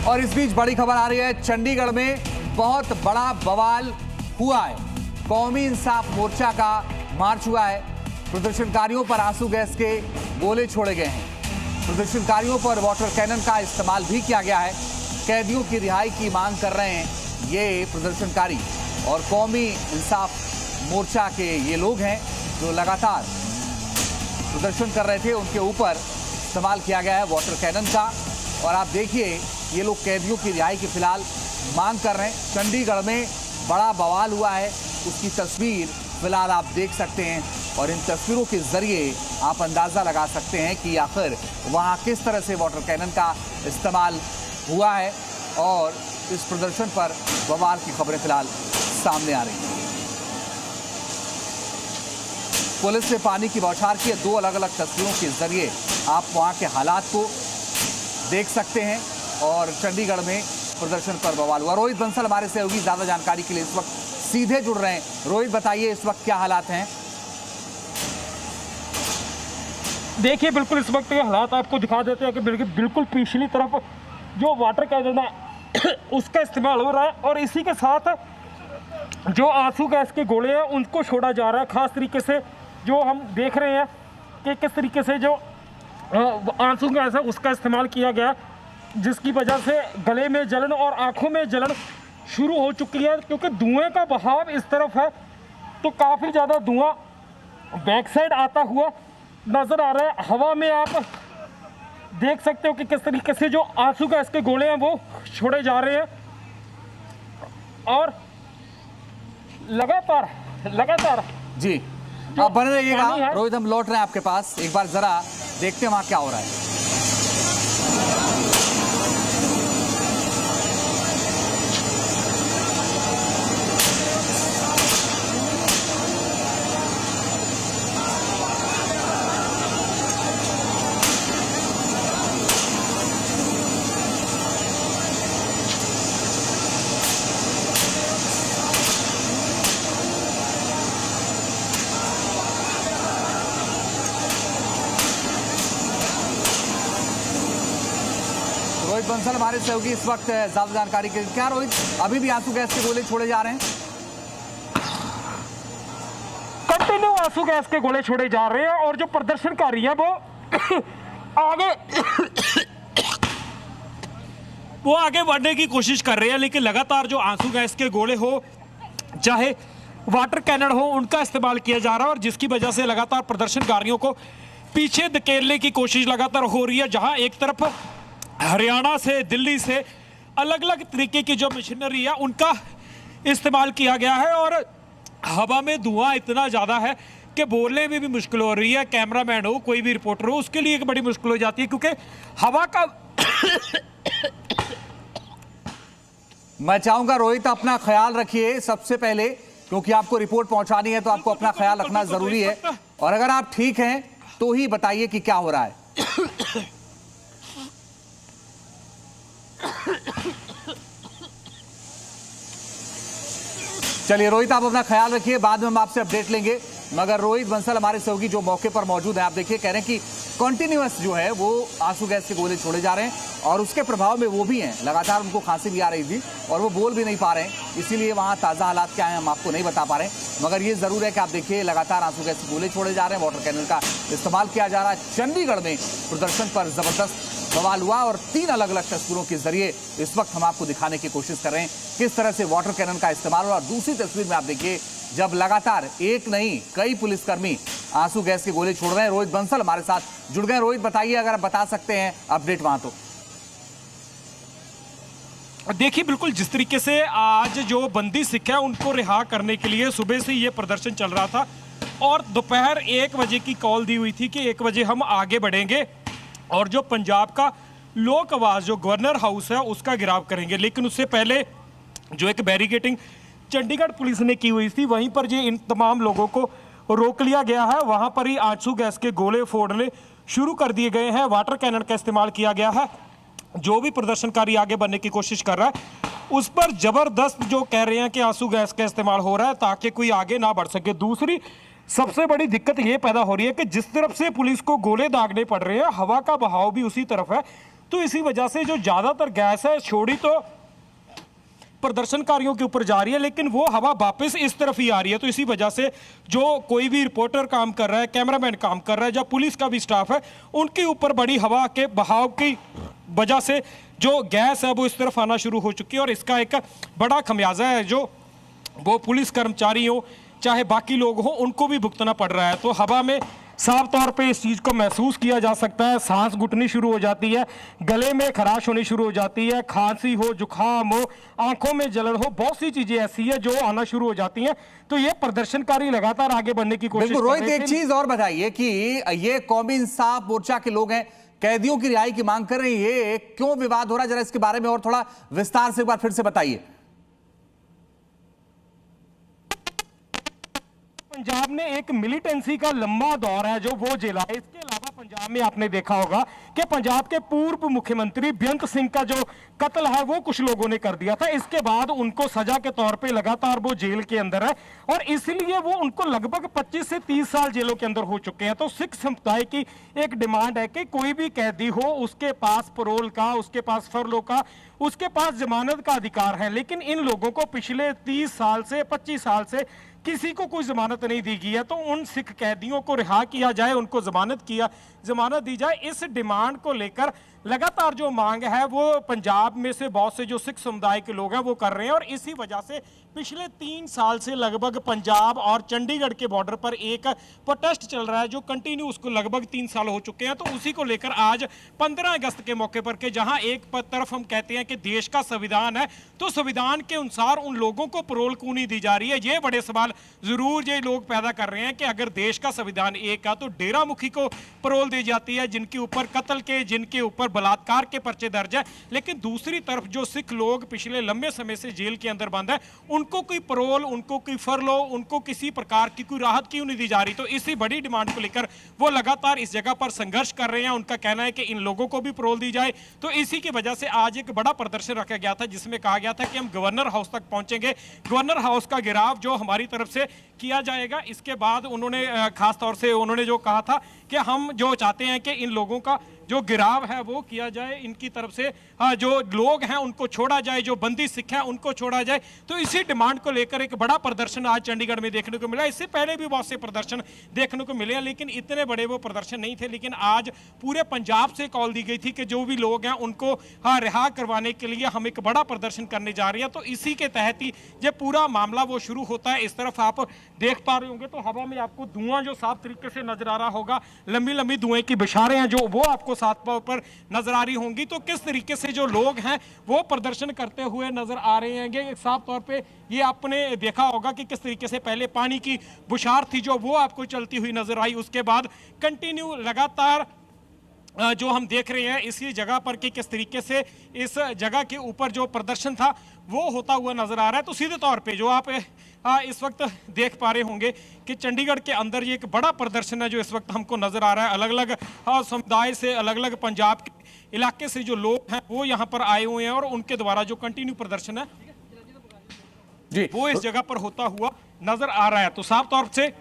और इस बीच बड़ी खबर आ रही है, चंडीगढ़ में बहुत बड़ा बवाल हुआ है। कौमी इंसाफ मोर्चा का मार्च हुआ है। प्रदर्शनकारियों पर आंसू गैस के गोले छोड़े गए हैं। प्रदर्शनकारियों पर वाटर कैनन का इस्तेमाल भी किया गया है। कैदियों की रिहाई की मांग कर रहे हैं ये प्रदर्शनकारी, और कौमी इंसाफ मोर्चा के ये लोग हैं जो लगातार प्रदर्शन कर रहे थे। उनके ऊपर इस्तेमाल किया गया है वाटर कैनन का, और आप देखिए ये लोग कैदियों की रिहाई की फिलहाल मांग कर रहे हैं। चंडीगढ़ में बड़ा बवाल हुआ है, उसकी तस्वीर फिलहाल आप देख सकते हैं, और इन तस्वीरों के जरिए आप अंदाजा लगा सकते हैं कि आखिर वहां किस तरह से वाटर कैनन का इस्तेमाल हुआ है, और इस प्रदर्शन पर बवाल की खबरें फिलहाल सामने आ रही हैं। पुलिस ने पानी की बौछार की है। दो अलग अलग तस्वीरों के जरिए आप वहां के हालात को देख सकते हैं, और चंडीगढ़ में प्रदर्शन पर बवाल हुआ। रोहित बंसल हमारे सहयोगी ज्यादा जानकारी के लिए इस वक्त सीधे जुड़ रहे हैं। रोहित, बताइए इस वक्त क्या हालात हैं? देखिए, बिल्कुल इस वक्त के हालात आपको दिखा देते हैं कि बिल्कुल पिछली तरफ जो वाटर कैनन है उसका इस्तेमाल हो रहा है, और इसी के साथ जो आंसू गैस के गोले हैं उनको छोड़ा जा रहा है। खास तरीके से जो हम देख रहे हैं कि किस तरीके से जो आंसू गैस है उसका इस्तेमाल किया गया, जिसकी वजह से गले में जलन और आंखों में जलन शुरू हो चुकी है। क्योंकि धुएं का बहाव इस तरफ है तो काफ़ी ज़्यादा धुआं बैक साइड आता हुआ नज़र आ रहा है। हवा में आप देख सकते हो कि किस तरीके से जो आंसू गैस के गोले हैं वो छोड़े जा रहे हैं, और लगातार जी आप बने रहिएगा रोहित, हम लौट रहे हैं आपके पास। एक बार जरा देखते हैं वहां क्या हो रहा है। रोहित बंसल हमारे सहयोगी इस वक्त ज्यादा जानकारी के लिए। क्या रोहित, अभी भी आंसू गैस के गोले छोड़े जा रहे हैं? कंटिन्यू आंसू गैस के गोले छोड़े जा रहे हैं, और जो प्रदर्शनकारी है वो आगे बढ़ने की कोशिश कर रहे हैं, लेकिन लगातार जो आंसू गैस के गोले हो चाहे वाटर कैनन हो उनका इस्तेमाल किया जा रहा है, और जिसकी वजह से लगातार प्रदर्शनकारियों को पीछे धकेलने की कोशिश लगातार हो रही है। जहां एक तरफ हरियाणा से, दिल्ली से अलग अलग तरीके की जो मशीनरी है उनका इस्तेमाल किया गया है, और हवा में धुआं इतना ज़्यादा है कि बोलने में भी मुश्किल हो रही है। कैमरामैन हो, कोई भी रिपोर्टर हो, उसके लिए एक बड़ी मुश्किल हो जाती है, क्योंकि हवा का मैं चाहूंगा रोहित अपना ख्याल रखिए सबसे पहले, क्योंकि आपको रिपोर्ट पहुंचानी है तो आपको अपना ख्याल रखना जरूरी है, और अगर आप ठीक हैं तो ही बताइए कि क्या हो रहा है। चलिए रोहित, आप अपना ख्याल रखिए, बाद में हम आपसे अपडेट लेंगे। मगर रोहित बंसल हमारे सहयोगी जो मौके पर मौजूद हैं, आप देखिए कह रहे हैं कि कॉन्टिन्यूअस जो है वो आंसू गैस के गोले छोड़े जा रहे हैं, और उसके प्रभाव में वो भी हैं। लगातार उनको खांसी भी आ रही थी और वो बोल भी नहीं पा रहे हैं, इसीलिए वहाँ ताज़ा हालात क्या हैं हम आपको नहीं बता पा रहे हैं। मगर ये ज़रूर है कि आप देखिए लगातार आंसू गैस के गोले छोड़े जा रहे हैं, वाटर कैनन का इस्तेमाल किया जा रहा है। चंडीगढ़ में प्रदर्शन पर ज़बरदस्त बवाल हुआ, और 3 अलग अलग तस्वीरों के जरिए इस वक्त हम आपको दिखाने की कोशिश कर रहे हैं किस तरह से वाटर कैनन का इस्तेमाल हुआ। और दूसरी तस्वीर में आप देखिए जब लगातार एक नहीं कई पुलिसकर्मी आंसू गैस के गोले छोड़ रहे हैं। रोहित बंसल हमारे साथ जुड़ गए। रोहित, बताइए अगर आप बता सकते हैं अपडेट वहां तो। देखिए, बिल्कुल जिस तरीके से आज जो बंदी सिख है उनको रिहा करने के लिए सुबह से ये प्रदर्शन चल रहा था, और दोपहर 1 बजे की कॉल दी हुई थी कि 1 बजे हम आगे बढ़ेंगे और जो पंजाब का लोक आवाज जो गवर्नर हाउस है उसका घेराव करेंगे। लेकिन उससे पहले जो एक बैरिकेडिंग चंडीगढ़ पुलिस ने की हुई थी, वहीं पर ये इन तमाम लोगों को रोक लिया गया है। वहां पर ही आंसू गैस के गोले फोड़ने शुरू कर दिए गए हैं, वाटर कैनन का इस्तेमाल किया गया है। जो भी प्रदर्शनकारी आगे बढ़ने की कोशिश कर रहा है उस पर जबरदस्त जो कह रहे हैं कि आंसू गैस का इस्तेमाल हो रहा है ताकि कोई आगे ना बढ़ सके। दूसरी सबसे बड़ी दिक्कत ये पैदा हो रही है कि जिस तरफ से पुलिस को गोले दागने पड़ रहे हैं, हवा का बहाव भी उसी तरफ है, तो इसी वजह से जो ज़्यादातर गैस है छोड़ी तो प्रदर्शनकारियों के ऊपर जा रही है, लेकिन वो हवा वापस इस तरफ ही आ रही है। तो इसी वजह से जो कोई भी रिपोर्टर काम कर रहा है, कैमरामैन काम कर रहा है, या पुलिस का भी स्टाफ है, उनके ऊपर बड़ी हवा के बहाव की वजह से जो गैस है वो इस तरफ आना शुरू हो चुकी है। और इसका एक बड़ा खमियाजा है जो वो पुलिस कर्मचारी हो चाहे बाकी लोग हो, उनको भी भुगतना पड़ रहा है। तो हवा में साफ तौर पे इस चीज़ को महसूस किया जा सकता है। सांस घुटनी शुरू हो जाती है, गले में खराश होनी शुरू हो जाती है, खांसी हो, जुकाम हो, आंखों में जलन हो, बहुत सी चीजें ऐसी है जो आना शुरू हो जाती हैं। तो ये प्रदर्शनकारी लगातार आगे बढ़ने की कोशिश कर रहे हैं। रोहित, एक चीज और बताइए कि ये कौमी इंसाफ मोर्चा के लोग हैं, कैदियों की रिहाई की मांग कर रहे हैं, ये क्यों विवाद हो रहा है, जरा इसके बारे में और थोड़ा विस्तार से एक बार फिर से बताइए। पंजाब ने एक मिलिटेंसी का लंबा दौर है जो वो झेला है। इसके अलावा पंजाब में आपने देखा होगा कि पंजाब के पूर्व मुख्यमंत्री बेअंत सिंह का जो कत्ल है वो कुछ लोगों ने कर दिया था। इसके बाद उनको सजा के तौर पे लगातार वो जेल के अंदर है और इसलिए वो उनको लगभग 25 से 30 साल जेलों के अंदर हो चुके हैं। तो सिख समुदाय की एक डिमांड है कि कोई भी कैदी हो उसके पास पैरोल का, उसके पास फरलो का, उसके पास जमानत का अधिकार है। लेकिन इन लोगों को पिछले 30 साल से 25 साल से किसी को कोई जमानत नहीं दी गई है। तो उन सिख कैदियों को रिहा किया जाए, उनको जमानत दी जाए। इस डिमांड को लेकर लगातार जो मांग है वो पंजाब में से बहुत से जो सिख समुदाय के लोग हैं वो कर रहे हैं। और इसी वजह से पिछले 3 साल से लगभग पंजाब और चंडीगढ़ के बॉर्डर पर एक प्रोटेस्ट चल रहा है जो कंटिन्यू, उसको लगभग 3 साल हो चुके हैं। तो उसी को लेकर आज 15 अगस्त के मौके पर के जहां एक तरफ हम कहते हैं कि देश का संविधान है, तो संविधान के अनुसार उन लोगों को पैरोल क्यों नहीं दी जा रही है, ये बड़े सवाल जरूर ये लोग पैदा कर रहे हैं कि अगर देश का संविधान एक का तो डेरा मुखी को पैरोल दी जाती है जिनके ऊपर कत्ल के, जिनके ऊपर बलात्कार के पर्चे दर्ज है। लेकिन दूसरी तरफ जो सिख लोग पिछले लंबे समय से जेल के अंदर बंद है, उनको कोई पैरोल, उनको कोई फरलो, उनको किसी प्रकार की कोई राहत क्यों नहीं दी जा रही। तो इसी बड़ी डिमांड को लेकर वो लगातार इस जगह पर संघर्ष कर रहे हैं। उनका कहना है कि इन लोगों को भी पैरोल दी जाए। तो इसी की वजह से आज एक बड़ा प्रदर्शन रखा गया था जिसमें कहा गया था कि हम गवर्नर हाउस तक पहुंचेंगे, गवर्नर हाउस का घेराव जो हमारी तरफ से किया जाएगा। इसके बाद उन्होंने खास तौर से उन्होंने जो कहा था कि हम जो चाहते हैं कि इन लोगों का जो गिराव है वो किया जाए, इनकी तरफ से जो लोग हैं उनको छोड़ा जाए, जो बंदी सिख है उनको छोड़ा जाए। तो इसी डिमांड को लेकर एक बड़ा प्रदर्शन आज चंडीगढ़ में देखने को मिला। इससे पहले भी बहुत से प्रदर्शन देखने को मिले, लेकिन इतने बड़े वो प्रदर्शन नहीं थे। लेकिन आज पूरे पंजाब से कॉल दी गई थी कि जो भी लोग हैं उनको रिहा करवाने के लिए हम एक बड़ा प्रदर्शन करने जा रहे हैं। तो इसी के तहत ही ये पूरा मामला वो शुरू होता है। इस तरफ आप देख पा रहे होंगे तो हवा में आपको धुआं जो साफ तरीके से नजर आ रहा होगा, लंबी लंबी धुएं की बौछारें हैं जो वो आपको साथ पर नजर आ रही होंगी। तो किस तरीके से जो लोग हैं वो प्रदर्शन करते हुए नजर आ रहे हैं, साफ तौर पे ये आपने देखा होगा कि किस तरीके से पहले पानी की बौछार थी जो वो आपको चलती हुई नजर आई, उसके बाद कंटिन्यू लगातार जो हम देख रहे हैं इसी जगह पर कि किस तरीके से इस जगह के ऊपर जो प्रदर्शन था वो होता हुआ नजर आ रहा है। तो सीधे तौर पे जो आप इस वक्त देख पा रहे होंगे कि चंडीगढ़ के अंदर ये एक बड़ा प्रदर्शन है जो इस वक्त हमको नजर आ रहा है। अलग अलग समुदाय से, अलग अलग पंजाब के इलाके से जो लोग हैं वो यहाँ पर आए हुए हैं और उनके द्वारा जो कंटिन्यू प्रदर्शन है जी वो इस जगह पर होता हुआ नजर आ रहा है। तो साफ तौर से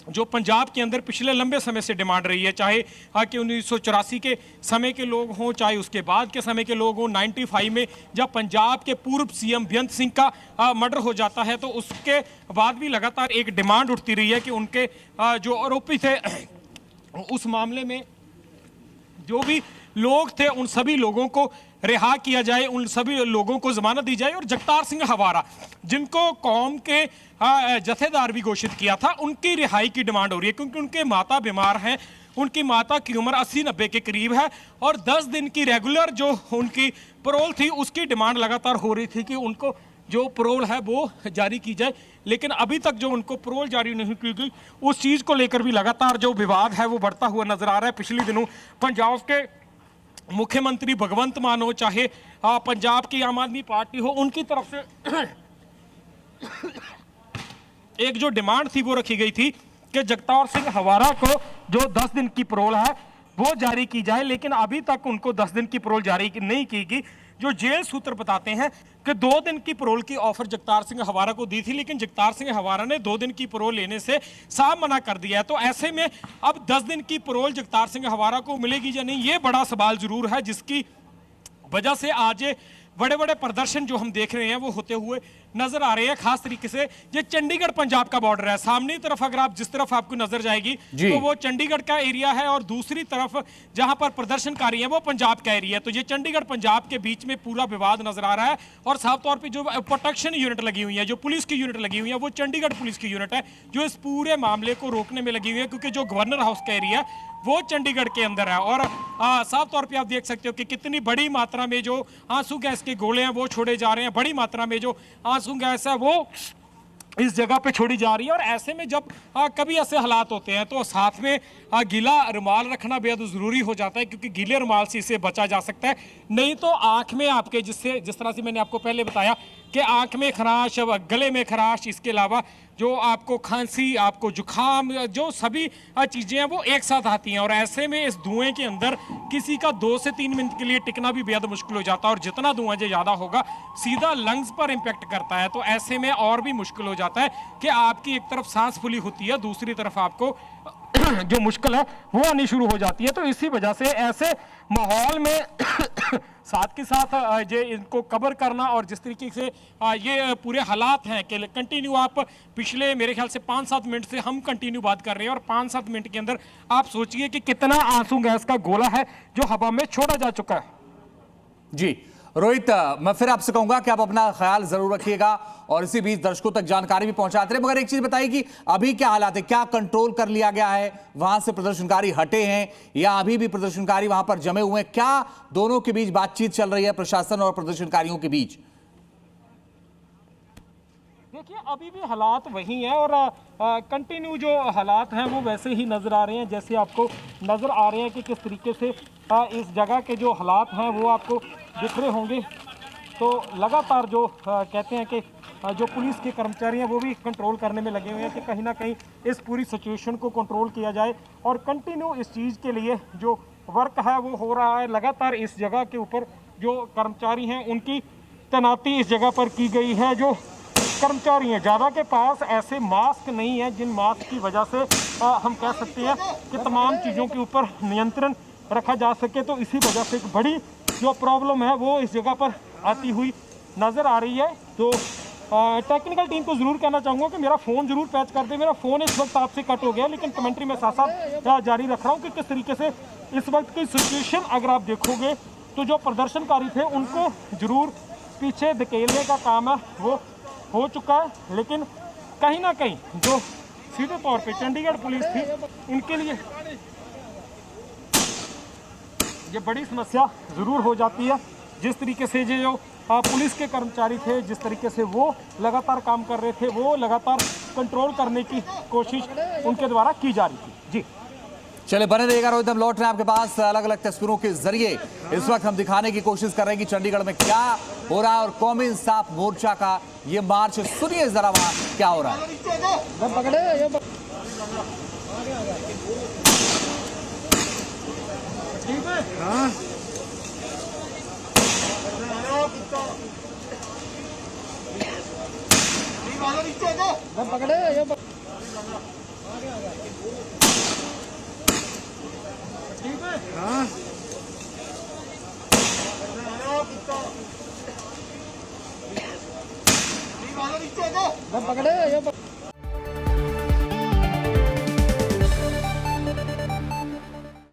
जो पंजाब के अंदर पिछले लंबे समय से डिमांड रही है, चाहे कि 1984 के समय के लोग हों, चाहे उसके बाद के समय के लोग हों, 95 में जब पंजाब के पूर्व सीएम बेअंत सिंह का मर्डर हो जाता है तो उसके बाद भी लगातार एक डिमांड उठती रही है कि उनके जो आरोपी थे उस मामले में जो भी लोग थे उन सभी लोगों को रिहा किया जाए, उन सभी लोगों को जमानत दी जाए। और जगतार सिंह हवारा जिनको कौम के जथेदार भी घोषित किया था, उनकी रिहाई की डिमांड हो रही है क्योंकि उनके माता बीमार हैं। उनकी माता की उम्र 80-90 के करीब है और 10 दिन की रेगुलर जो उनकी पैरोल थी उसकी डिमांड लगातार हो रही थी कि उनको जो पैरोल है वो जारी की जाए। लेकिन अभी तक जो उनको पैरोल जारी नहीं की गई उस चीज़ को लेकर भी लगातार जो विवाद है वो बढ़ता हुआ नजर आ रहा है। पिछले दिनों पंजाब के मुख्यमंत्री भगवंत मान हो, चाहे पंजाब की आम आदमी पार्टी हो, उनकी तरफ से एक जो डिमांड थी वो रखी गई थी कि जगतार सिंह हवारा को जो 10 दिन की पैरोल है वो जारी की जाए। लेकिन अभी तक उनको 10 दिन की पैरोल जारी नहीं की गई। जो जेल सूत्र बताते हैं कि 2 दिन की पैरोल की ऑफर जगतार सिंह हवारा को दी थी, लेकिन जगतार सिंह हवारा ने 2 दिन की पैरोल लेने से साफ मना कर दिया है। तो ऐसे में अब 10 दिन की पैरोल जगतार सिंह हवारा को मिलेगी या नहीं, ये बड़ा सवाल जरूर है जिसकी वजह से आज ये बड़े बड़े प्रदर्शन जो हम देख रहे हैं वो होते हुए नजर आ रहे हैं। खास तरीके से ये चंडीगढ़ पंजाब का बॉर्डर है। सामने तरफ अगर आप जिस तरफ आपको नजर जाएगी तो वो चंडीगढ़ का एरिया है और दूसरी तरफ जहां पर प्रदर्शनकारी है वो पंजाब का एरिया है। तो ये चंडीगढ़ पंजाब के बीच में पूरा विवाद नजर आ रहा है और साफ तौर पर जो प्रोटेक्शन यूनिट लगी हुई है, जो पुलिस की यूनिट लगी हुई है, वो चंडीगढ़ पुलिस की यूनिट है जो इस पूरे मामले को रोकने में लगी हुई है, क्योंकि जो गवर्नर हाउस का एरिया है वो चंडीगढ़ के अंदर है। और साफ तौर पे आप देख सकते हो कि कितनी बड़ी मात्रा में जो आंसू गैस के गोले हैं वो छोड़े जा रहे हैं। बड़ी मात्रा में जो आंसू गैस है वो इस जगह पे छोड़ी जा रही है। और ऐसे में जब कभी ऐसे हालात होते हैं तो साथ में गीला रुमाल रखना बेहद ज़रूरी हो जाता है, क्योंकि गीले रुमाल से इसे बचा जा सकता है। नहीं तो आँख में आपके जिस तरह से मैंने आपको पहले बताया कि आँख में खराश, गले में खराश, इसके अलावा जो आपको खांसी, आपको जुखाम, जो सभी चीज़ें हैं वो एक साथ आती हैं। और ऐसे में इस धुएं के अंदर किसी का 2 से 3 मिनट के लिए टिकना भी बेहद मुश्किल हो जाता है। और जितना धुआं जो ज़्यादा होगा सीधा लंग्स पर इम्पेक्ट करता है, तो ऐसे में और भी मुश्किल हो जाता है कि आपकी एक तरफ सांस फूली होती है, दूसरी तरफ आपको जो मुश्किल है वो आनी शुरू हो जाती है। तो इसी वजह से ऐसे माहौल में साथ के साथ ये इनको कवर करना और जिस तरीके से ये पूरे हालात हैं कि कंटिन्यू आप पिछले मेरे ख्याल से 5-7 मिनट से हम कंटिन्यू बात कर रहे हैं और 5-7 मिनट के अंदर आप सोचिए कि कितना आंसू गैस का गोला है जो हवा में छोड़ा जा चुका है। जी रोहित, मैं फिर आपसे कहूंगा कि आप अपना ख्याल जरूर रखिएगा और इसी बीच दर्शकों तक जानकारी भी पहुंचाते रहे। मगर एक चीज बताइए कि अभी क्या हालात है, क्या कंट्रोल कर लिया गया है, वहां से प्रदर्शनकारी हटे हैं या अभी भी प्रदर्शनकारी वहां पर जमे हुए हैं? क्या दोनों के बीच बातचीत चल रही है, प्रशासन और प्रदर्शनकारियों के बीच? देखिए अभी भी हालात वही हैं और कंटिन्यू जो हालात हैं वो वैसे ही नज़र आ रहे हैं जैसे आपको नज़र आ रहे हैं कि किस तरीके से इस जगह के जो हालात हैं वो आपको दिख रहे होंगे। तो लगातार जो कहते हैं कि जो पुलिस के कर्मचारी हैं वो भी कंट्रोल करने में लगे हुए हैं कि कहीं ना कहीं इस पूरी सिचुएशन को कंट्रोल किया जाए और कंटिन्यू इस चीज़ के लिए जो वर्क है वो हो रहा है। लगातार इस जगह के ऊपर जो कर्मचारी हैं उनकी तैनाती इस जगह पर की गई है। जो कर्मचारी हैं ज़्यादा के पास ऐसे मास्क नहीं है जिन मास्क की वजह से हम कह सकते हैं कि तमाम चीज़ों के ऊपर नियंत्रण रखा जा सके। तो इसी वजह से एक बड़ी जो प्रॉब्लम है वो इस जगह पर आती हुई नज़र आ रही है। तो टेक्निकल टीम को ज़रूर कहना चाहूँगा कि मेरा फ़ोन ज़रूर पैच कर दे। मेरा फ़ोन इस वक्त आपसे कट हो गया, लेकिन कमेंट्री में साथ साथ जारी रख रहा हूँ कि किस तरीके से इस वक्त की सिचुएशन अगर आप देखोगे तो जो प्रदर्शनकारी थे उनको ज़रूर पीछे धकेलने का काम है वो हो चुका है। लेकिन कहीं ना कहीं जो सीधे तौर पे चंडीगढ़ पुलिस थी उनके लिए ये बड़ी समस्या ज़रूर हो जाती है। जिस तरीके से जो पुलिस के कर्मचारी थे, जिस तरीके से वो लगातार काम कर रहे थे, वो लगातार कंट्रोल करने की कोशिश उनके द्वारा की जा रही थी। जी चले बने रहिएगा रोहित, हम लौट रहे हैं आपके पास अलग अलग तस्वीरों के जरिए। इस वक्त हम दिखाने की कोशिश कर रहे हैं कि चंडीगढ़ में क्या हो रहा है और कौमी इंसाफ मोर्चा का ये मार्च, सुनिए जरा वहां क्या हो रहा है। पकड़े